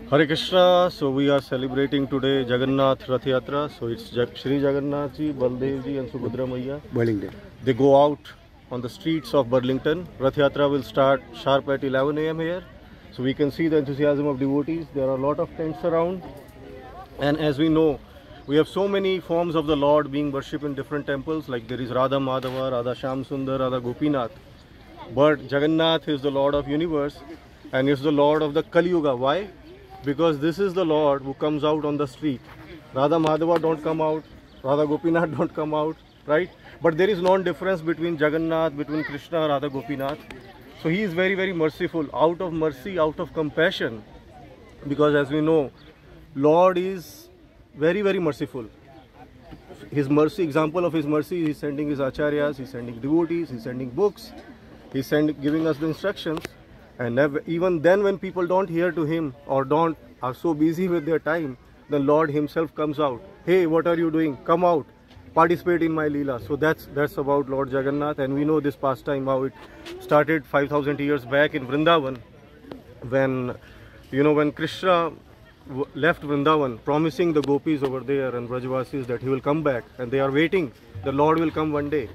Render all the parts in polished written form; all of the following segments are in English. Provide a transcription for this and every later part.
Hare Krishna. So we are celebrating today Jagannath Rath Yatra. So it's Shri Jagannath Ji, Baldev Ji and Subhadra Maiya. Burlington. They go out on the streets of Burlington. Rath Yatra will start sharp at 11 a.m. here. So we can see the enthusiasm of devotees. There are a lot of tents around. And as we know, we have so many forms of the Lord being worshipped in different temples. Like there is Radha Madhava, Radha Shyam Sundar, Radha Gopinath. But Jagannath is the Lord of universe and is the Lord of the Kali Yuga. Why? Because this is the Lord who comes out on the street. Radha Madhava don't come out, Radha Gopinath don't come out, right? But there is no difference between Jagannath, between Krishna, Radha Gopinath. So he is very, very merciful, out of mercy, out of compassion. Because as we know, Lord is very, very merciful. His mercy, example of his mercy, he is sending his acharyas, he is sending devotees, he is sending books, he is giving us the instructions. And even then when people don't hear to him or are so busy with their time, the Lord himself comes out. Hey, what are you doing? Come out, participate in my Leela. So that's about Lord Jagannath. And we know this pastime, how it started 5,000 years back in Vrindavan, when Krishna left Vrindavan, promising the gopis over there and Brajvasis that he will come back, and they are waiting. The Lord will come one day.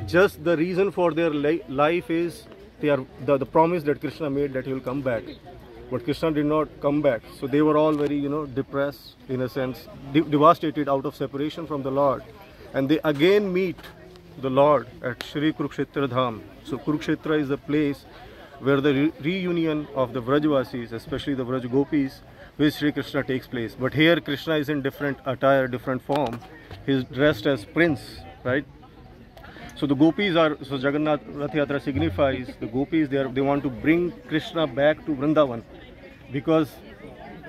Just the reason for their life is the promise that Krishna made that he will come back. But Krishna did not come back. So they were all very, depressed in a sense, devastated out of separation from the Lord. And they again meet the Lord at Shri Kurukshetra Dham. So Kurukshetra is the place where the reunion of the Brajvasis, especially the Braj Gopis, with Shri Krishna takes place. But here Krishna is in different attire, different form. He is dressed as prince, right? So the gopis so Jagannath Rath Yatra signifies the gopis, they want to bring Krishna back to Vrindavan. Because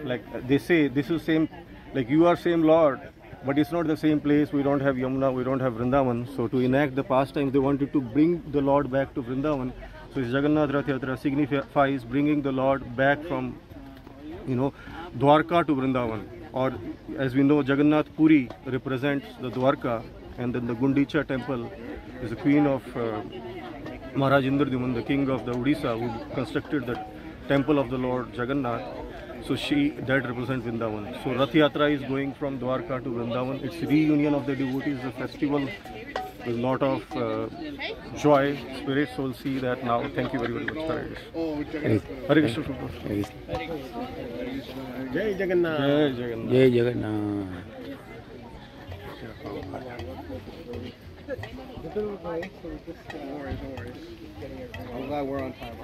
like they say, this is same, like you are same Lord, but it's not the same place. We don't have Yamuna, we don't have Vrindavan. So to enact the pastimes, they wanted to bring the Lord back to Vrindavan. So Jagannath Rath Yatra signifies bringing the Lord back from, Dwarka to Vrindavan. Or as we know, Jagannath Puri represents the Dwarka, and then the Gundicha temple is the queen of Maharaj Indradyumna, the king of the Odisha, who constructed the temple of the Lord Jagannath. So that represents Vrindavan. So Rath Yatra is going from Dwarka to Vrindavan. It's reunion of the devotees, a festival with a lot of joy, spirit. So we'll see that now. Thank you very, very much. Hare Krishna. Jai Jagannath. Jai Jagannath. Jai Jagannath. I'm glad we're on time.